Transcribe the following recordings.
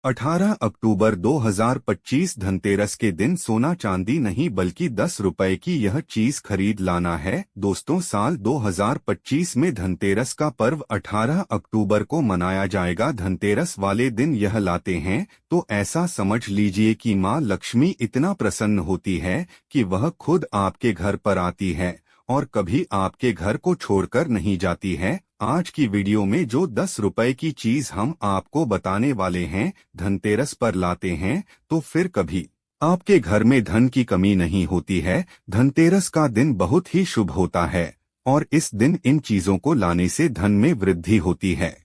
18 अक्टूबर 2025 धनतेरस के दिन सोना चांदी नहीं बल्कि 10 रुपए की यह चीज खरीद लाना है। दोस्तों, साल 2025 में धनतेरस का पर्व 18 अक्टूबर को मनाया जाएगा। धनतेरस वाले दिन यह लाते हैं तो ऐसा समझ लीजिए कि माँ लक्ष्मी इतना प्रसन्न होती है कि वह खुद आपके घर पर आती है और कभी आपके घर को छोड़कर नहीं जाती है। आज की वीडियो में जो 10 रुपए की चीज हम आपको बताने वाले हैं, धनतेरस पर लाते हैं तो फिर कभी आपके घर में धन की कमी नहीं होती है। धनतेरस का दिन बहुत ही शुभ होता है और इस दिन इन चीजों को लाने से धन में वृद्धि होती है,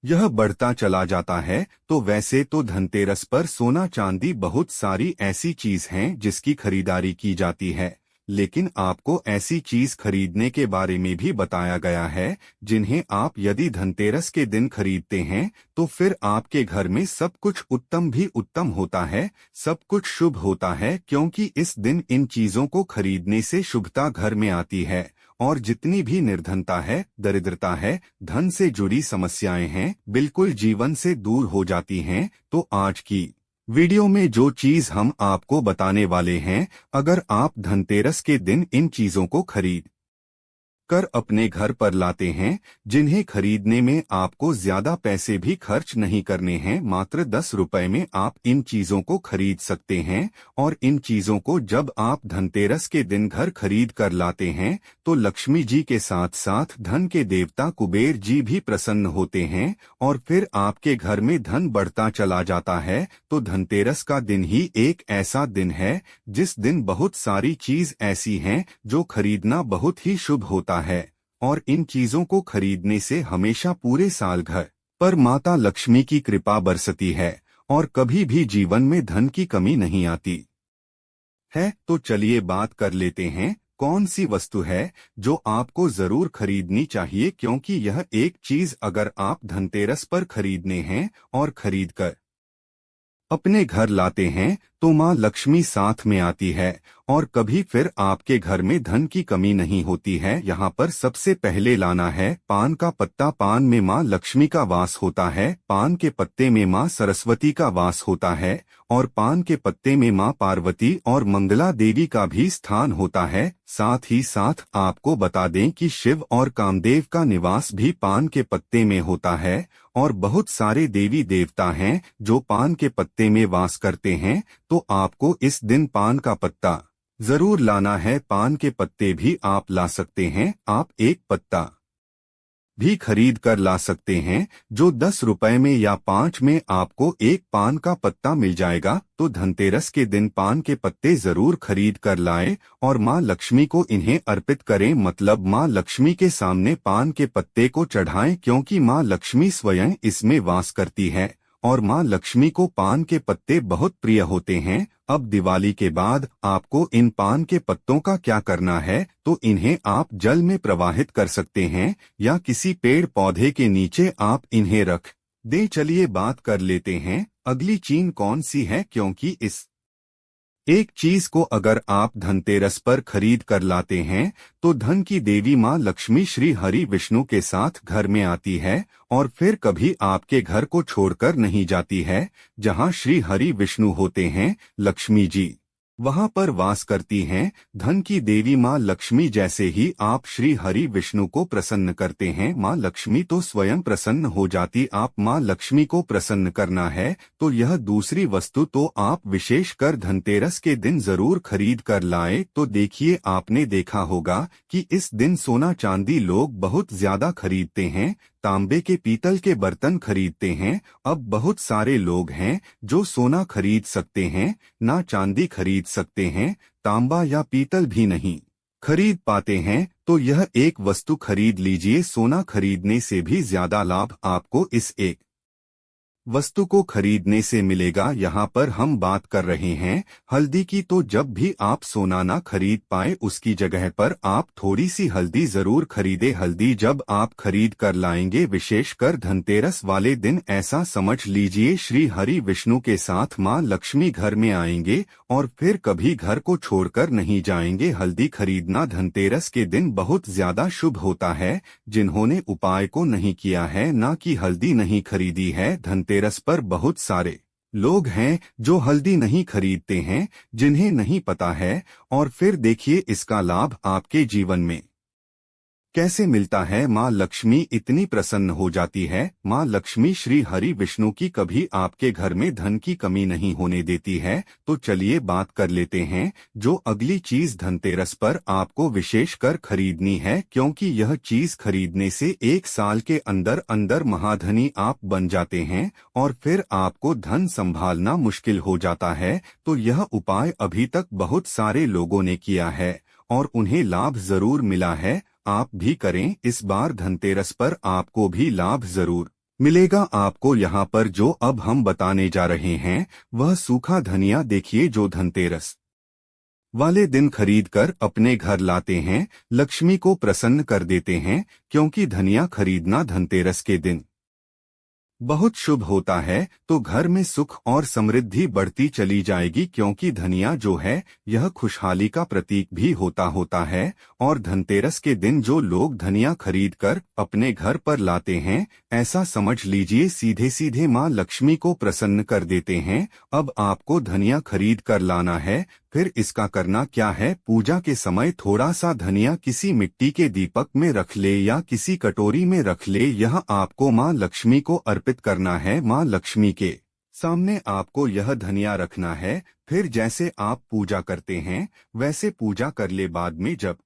यह बढ़ता चला जाता है। तो वैसे तो धनतेरस पर सोना चांदी बहुत सारी ऐसी चीज हैं जिसकी खरीदारी की जाती है, लेकिन आपको ऐसी चीज खरीदने के बारे में भी बताया गया है जिन्हें आप यदि धनतेरस के दिन खरीदते हैं तो फिर आपके घर में सब कुछ उत्तम भी उत्तम होता है, सब कुछ शुभ होता है, क्योंकि इस दिन इन चीजों को खरीदने से शुभता घर में आती है और जितनी भी निर्धनता है, दरिद्रता है, धन से जुड़ी समस्याएं हैं, बिल्कुल जीवन से दूर हो जाती हैं। तो आज की वीडियो में जो चीज हम आपको बताने वाले हैं, अगर आप धनतेरस के दिन इन चीजों को खरीद कर अपने घर पर लाते हैं, जिन्हें खरीदने में आपको ज्यादा पैसे भी खर्च नहीं करने हैं, मात्र 10 रुपए में आप इन चीजों को खरीद सकते हैं। और इन चीजों को जब आप धनतेरस के दिन घर खरीद कर लाते हैं तो लक्ष्मी जी के साथ साथ धन के देवता कुबेर जी भी प्रसन्न होते हैं और फिर आपके घर में धन बढ़ता चला जाता है। तो धनतेरस का दिन ही एक ऐसा दिन है जिस दिन बहुत सारी चीज ऐसी हैं जो खरीदना बहुत ही शुभ होता है और इन चीजों को खरीदने से हमेशा पूरे साल घर पर माता लक्ष्मी की कृपा बरसती है और कभी भी जीवन में धन की कमी नहीं आती है। तो चलिए बात कर लेते हैं कौन सी वस्तु है जो आपको जरूर खरीदनी चाहिए, क्योंकि यह एक चीज अगर आप धनतेरस पर खरीदने हैं और खरीद कर अपने घर लाते हैं तो माँ लक्ष्मी साथ में आती है और कभी फिर आपके घर में धन की कमी नहीं होती है। यहाँ पर सबसे पहले लाना है पान का पत्ता। पान में माँ लक्ष्मी का वास होता है, पान के पत्ते में माँ सरस्वती का वास होता है और पान के पत्ते में माँ पार्वती और मंगला देवी का भी स्थान होता है। साथ ही साथ आपको बता दें कि शिव और कामदेव का निवास भी पान के पत्ते में होता है और बहुत सारे देवी देवता हैं जो पान के पत्ते में वास करते हैं। तो आपको इस दिन पान का पत्ता जरूर लाना है। पान के पत्ते भी आप ला सकते हैं, आप एक पत्ता भी खरीद कर ला सकते हैं जो 10 रुपए में या 5 में आपको एक पान का पत्ता मिल जाएगा। तो धनतेरस के दिन पान के पत्ते जरूर खरीद कर लाएं और माँ लक्ष्मी को इन्हें अर्पित करें, मतलब माँ लक्ष्मी के सामने पान के पत्ते को चढ़ाएं, क्योंकि माँ लक्ष्मी स्वयं इसमें वास करती है और माँ लक्ष्मी को पान के पत्ते बहुत प्रिय होते हैं। अब दिवाली के बाद आपको इन पान के पत्तों का क्या करना है, तो इन्हें आप जल में प्रवाहित कर सकते हैं या किसी पेड़ पौधे के नीचे आप इन्हें रख दें। चलिए बात कर लेते हैं अगली चीज कौन सी है, क्योंकि इस एक चीज को अगर आप धनतेरस पर खरीद कर लाते हैं तो धन की देवी माँ लक्ष्मी श्री हरि विष्णु के साथ घर में आती है और फिर कभी आपके घर को छोड़कर नहीं जाती है। जहाँ श्री हरि विष्णु होते हैं, लक्ष्मी जी वहां पर वास करती हैं। धन की देवी माँ लक्ष्मी जैसे ही आप श्री हरि विष्णु को प्रसन्न करते हैं, माँ लक्ष्मी तो स्वयं प्रसन्न हो जाती। आप माँ लक्ष्मी को प्रसन्न करना है तो यह दूसरी वस्तु तो आप विशेषकर धनतेरस के दिन जरूर खरीद कर लाए। तो देखिए, आपने देखा होगा कि इस दिन सोना चांदी लोग बहुत ज्यादा खरीदते हैं, तांबे के पीतल के बर्तन खरीदते हैं। अब बहुत सारे लोग हैं जो सोना खरीद सकते हैं, ना चांदी खरीद सकते हैं, तांबा या पीतल भी नहीं खरीद पाते हैं। तो यह एक वस्तु खरीद लीजिए। सोना खरीदने से भी ज्यादा लाभ आपको इस एक वस्तु को खरीदने से मिलेगा। यहाँ पर हम बात कर रहे हैं हल्दी की। तो जब भी आप सोना ना खरीद पाए उसकी जगह पर आप थोड़ी सी हल्दी जरूर खरीदे। हल्दी जब आप खरीद कर लाएंगे, विशेषकर धनतेरस वाले दिन, ऐसा समझ लीजिए श्री हरि विष्णु के साथ माँ लक्ष्मी घर में आएंगे और फिर कभी घर को छोड़कर नहीं जाएंगे। हल्दी खरीदना धनतेरस के दिन बहुत ज्यादा शुभ होता है। जिन्होंने उपाय को नहीं किया है, ना कि हल्दी नहीं खरीदी है, धनतेरस धनतेरस पर बहुत सारे लोग हैं जो हल्दी नहीं खरीदते हैं, जिन्हें नहीं पता है। और फिर देखिए इसका लाभ आपके जीवन में कैसे मिलता है। माँ लक्ष्मी इतनी प्रसन्न हो जाती है। माँ लक्ष्मी श्री हरि विष्णु की कभी आपके घर में धन की कमी नहीं होने देती है। तो चलिए बात कर लेते हैं जो अगली चीज धनतेरस पर आपको विशेष कर खरीदनी है, क्योंकि यह चीज खरीदने से 1 साल के अंदर अंदर महाधनी आप बन जाते हैं और फिर आपको धन संभालना मुश्किल हो जाता है। तो यह उपाय अभी तक बहुत सारे लोगों ने किया है और उन्हें लाभ जरूर मिला है। आप भी करें, इस बार धनतेरस पर आपको भी लाभ जरूर मिलेगा। आपको यहाँ पर जो अब हम बताने जा रहे हैं वह सूखा धनिया देखिए, जो धनतेरस वाले दिन खरीद कर अपने घर लाते हैं, लक्ष्मी को प्रसन्न कर देते हैं। क्योंकि धनिया खरीदना धनतेरस के दिन बहुत शुभ होता है, तो घर में सुख और समृद्धि बढ़ती चली जाएगी। क्योंकि धनिया जो है यह खुशहाली का प्रतीक भी होता है। और धनतेरस के दिन जो लोग धनिया खरीद कर अपने घर पर लाते हैं, ऐसा समझ लीजिए सीधे सीधे माँ लक्ष्मी को प्रसन्न कर देते हैं। अब आपको धनिया खरीद कर लाना है। फिर इसका करना क्या है, पूजा के समय थोड़ा सा धनिया किसी मिट्टी के दीपक में रख ले या किसी कटोरी में रख ले। यह आपको माँ लक्ष्मी को अर्पित करना है। माँ लक्ष्मी के सामने आपको यह धनिया रखना है। फिर जैसे आप पूजा करते हैं वैसे पूजा कर ले। बाद में जब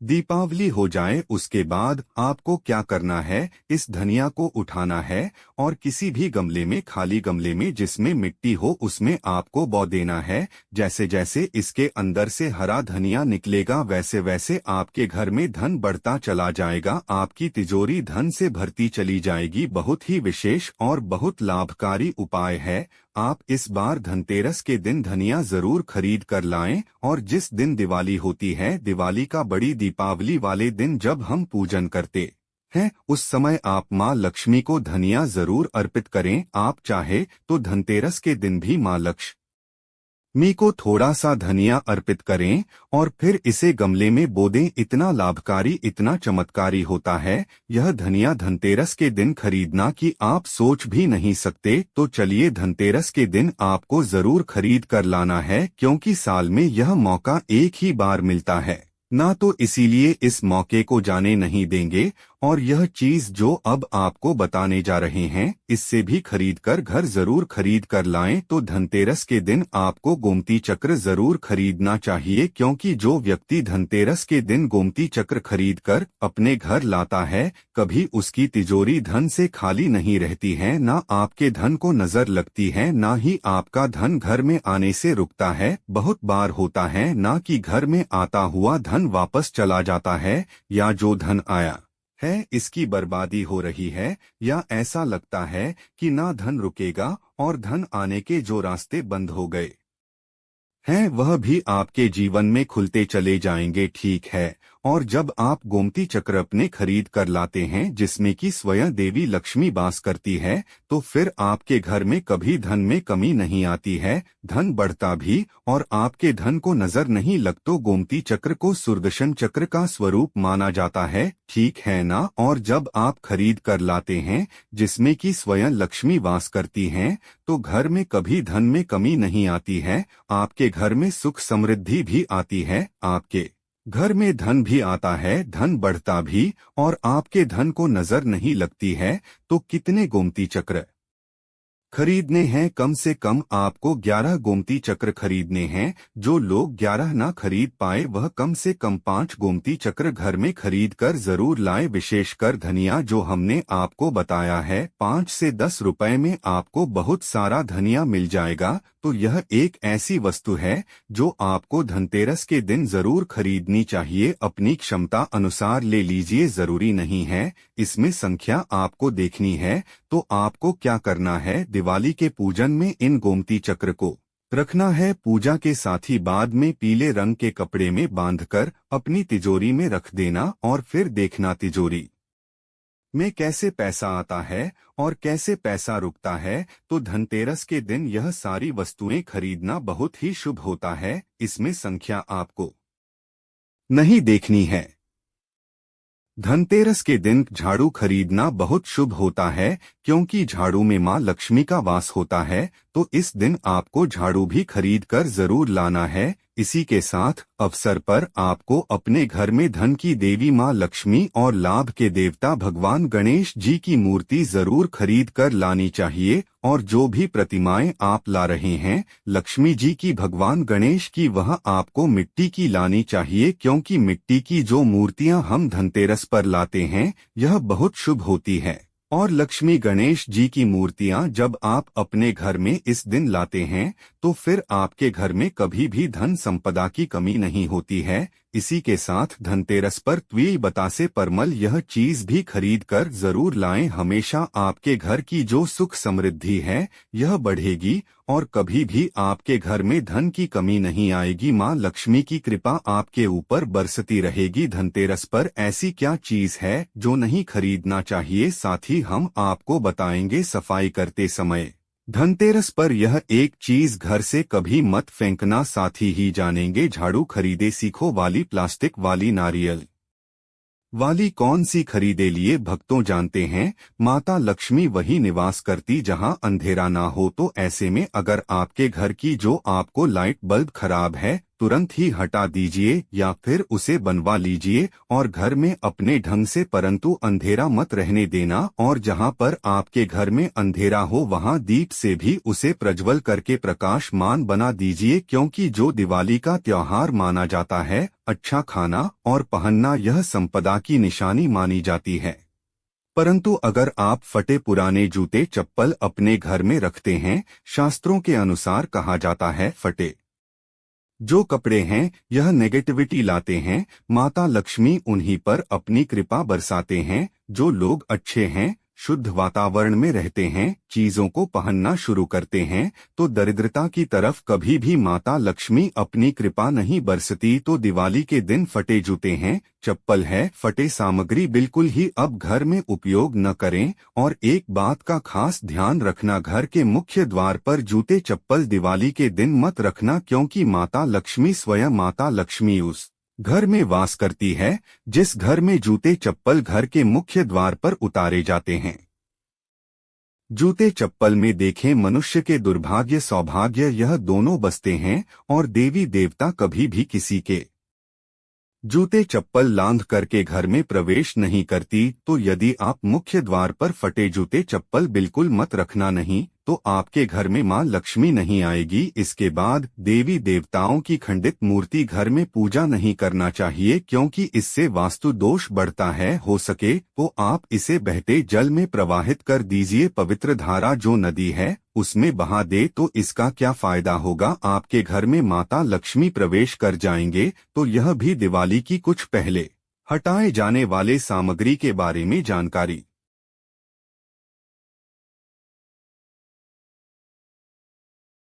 दीपावली हो जाए उसके बाद आपको क्या करना है, इस धनिया को उठाना है और किसी भी गमले में, खाली गमले में जिसमें मिट्टी हो, उसमें आपको बो देना है। जैसे जैसे इसके अंदर से हरा धनिया निकलेगा वैसे वैसे आपके घर में धन बढ़ता चला जाएगा। आपकी तिजोरी धन से भरती चली जाएगी। बहुत ही विशेष और बहुत लाभकारी उपाय है। आप इस बार धनतेरस के दिन धनिया जरूर खरीद कर लाएं। और जिस दिन दिवाली होती है, दिवाली का बड़ी दीपावली वाले दिन जब हम पूजन करते हैं, उस समय आप माँ लक्ष्मी को धनिया जरूर अर्पित करें। आप चाहे तो धनतेरस के दिन भी माँ लक्ष्मी को थोड़ा सा धनिया अर्पित करें और फिर इसे गमले में बो दें। इतना लाभकारी, इतना चमत्कारी होता है यह धनिया धनतेरस के दिन खरीदना कि आप सोच भी नहीं सकते। तो चलिए धनतेरस के दिन आपको जरूर खरीद कर लाना है, क्योंकि साल में यह मौका एक ही बार मिलता है ना, तो इसीलिए इस मौके को जाने नहीं देंगे। और यह चीज जो अब आपको बताने जा रहे हैं, इससे भी खरीद कर घर जरूर खरीद कर लाएं। तो धनतेरस के दिन आपको गोमती चक्र जरूर खरीदना चाहिए, क्योंकि जो व्यक्ति धनतेरस के दिन गोमती चक्र खरीद कर अपने घर लाता है, कभी उसकी तिजोरी धन से खाली नहीं रहती है। ना आपके धन को नजर लगती है, ना ही आपका धन घर में आने से रुकता है। बहुत बार होता है ना कि घर में आता हुआ धन वापस चला जाता है, या जो धन आया है इसकी बर्बादी हो रही है, या ऐसा लगता है कि ना धन रुकेगा और धन आने के जो रास्ते बंद हो गए हैं वह भी आपके जीवन में खुलते चले जाएंगे। ठीक है। और जब आप गोमती चक्र अपने खरीद कर लाते हैं, जिसमें कि स्वयं देवी लक्ष्मी वास करती है, तो फिर आपके घर में कभी धन में कमी नहीं आती है, धन बढ़ता भी और आपके धन को नजर नहीं लगतो। गोमती चक्र को सुदर्शन चक्र का स्वरूप माना जाता है, ठीक है ना। और जब आप खरीद कर लाते हैं जिसमें कि स्वयं लक्ष्मी वास करती हैं, तो घर में कभी धन में कमी नहीं आती है। आपके घर में सुख समृद्धि भी आती है, आपके घर में धन भी आता है, धन बढ़ता भी और आपके धन को नजर नहीं लगती है। तो कितने गोमती चक्र खरीदने हैं? कम से कम आपको 11 गोमती चक्र खरीदने हैं। जो लोग 11 ना खरीद पाए वह कम से कम 5 गोमती चक्र घर में खरीद कर जरूर लाए। विशेषकर धनिया जो हमने आपको बताया है, 5 से 10 रुपए में आपको बहुत सारा धनिया मिल जाएगा। तो यह एक ऐसी वस्तु है जो आपको धनतेरस के दिन जरूर खरीदनी चाहिए। अपनी क्षमता अनुसार ले लीजिए, जरूरी नहीं है इसमें संख्या आपको देखनी है। तो आपको क्या करना है, दिवाली के पूजन में इन गोमती चक्र को रखना है। पूजा के साथ ही बाद में पीले रंग के कपड़े में बांधकर अपनी तिजोरी में रख देना और फिर देखना तिजोरी में कैसे पैसा आता है और कैसे पैसा रुकता है। तो धनतेरस के दिन यह सारी वस्तुएं खरीदना बहुत ही शुभ होता है। इसमें संख्या आपको नहीं देखनी है। धनतेरस के दिन झाड़ू खरीदना बहुत शुभ होता है, क्योंकि झाड़ू में माँ लक्ष्मी का वास होता है, तो इस दिन आपको झाड़ू भी खरीद कर जरूर लाना है। इसी के साथ अवसर पर आपको अपने घर में धन की देवी माँ लक्ष्मी और लाभ के देवता भगवान गणेश जी की मूर्ति जरूर खरीद कर लानी चाहिए। और जो भी प्रतिमाएं आप ला रहे हैं लक्ष्मी जी की, भगवान गणेश की, वह आपको मिट्टी की लानी चाहिए, क्योंकि मिट्टी की जो मूर्तियां हम धनतेरस पर लाते हैं यह बहुत शुभ होती है। और लक्ष्मी गणेश जी की मूर्तियां जब आप अपने घर में इस दिन लाते हैं तो फिर आपके घर में कभी भी धन संपदा की कमी नहीं होती है। इसी के साथ धनतेरस पर त्वी बतासे परमल यह चीज भी खरीद कर जरूर लाएं। हमेशा आपके घर की जो सुख समृद्धि है यह बढ़ेगी और कभी भी आपके घर में धन की कमी नहीं आएगी। माँ लक्ष्मी की कृपा आपके ऊपर बरसती रहेगी। धनतेरस पर ऐसी क्या चीज है जो नहीं खरीदना चाहिए, साथ ही हम आपको बताएंगे सफाई करते समय। धनतेरस पर यह एक चीज घर से कभी मत फेंकना, साथ ही जानेंगे झाड़ू खरीदे सीखो वाली प्लास्टिक वाली नारियल वाली कौन सी खरीदे। लिए भक्तों जानते हैं माता लक्ष्मी वही निवास करती जहां अंधेरा ना हो, तो ऐसे में अगर आपके घर की जो आपको लाइट बल्ब खराब है तुरंत ही हटा दीजिए या फिर उसे बनवा लीजिए और घर में अपने ढंग से, परंतु अंधेरा मत रहने देना। और जहां पर आपके घर में अंधेरा हो वहां दीप से भी उसे प्रज्वल करके प्रकाशमान बना दीजिए, क्योंकि जो दिवाली का त्योहार माना जाता है अच्छा खाना और पहनना यह संपदा की निशानी मानी जाती है। परंतु अगर आप फटे पुराने जूते चप्पल अपने घर में रखते हैं, शास्त्रों के अनुसार कहा जाता है फटे जो कपड़े हैं यह नेगेटिविटी लाते हैं। माता लक्ष्मी उन्हीं पर अपनी कृपा बरसाते हैं। जो लोग अच्छे हैं, शुद्ध वातावरण में रहते हैं, चीजों को पहनना शुरू करते हैं, तो दरिद्रता की तरफ कभी भी माता लक्ष्मी अपनी कृपा नहीं बरसती। तो दिवाली के दिन फटे जूते हैं, चप्पल है, फटे सामग्री बिल्कुल ही अब घर में उपयोग न करें। और एक बात का खास ध्यान रखना, घर के मुख्य द्वार पर जूते चप्पल दिवाली के दिन मत रखना, क्योंकि माता लक्ष्मी स्वयं माता लक्ष्मी उस घर में वास करती है जिस घर में जूते चप्पल घर के मुख्य द्वार पर उतारे जाते हैं। जूते चप्पल में देखें मनुष्य के दुर्भाग्य सौभाग्य यह दोनों बसते हैं और देवी देवता कभी भी किसी के जूते चप्पल लांघ करके घर में प्रवेश नहीं करती। तो यदि आप मुख्य द्वार पर फटे जूते चप्पल बिल्कुल मत रखना नहीं तो आपके घर में मां लक्ष्मी नहीं आएगी। इसके बाद देवी देवताओं की खंडित मूर्ति घर में पूजा नहीं करना चाहिए, क्योंकि इससे वास्तु दोष बढ़ता है। हो सके तो आप इसे बहते जल में प्रवाहित कर दीजिए। पवित्र धारा जो नदी है उसमें बहा दे तो इसका क्या फायदा होगा, आपके घर में माता लक्ष्मी प्रवेश कर जाएंगे। तो यह भी दिवाली की कुछ पहले हटाए जाने वाले सामग्री के बारे में जानकारी।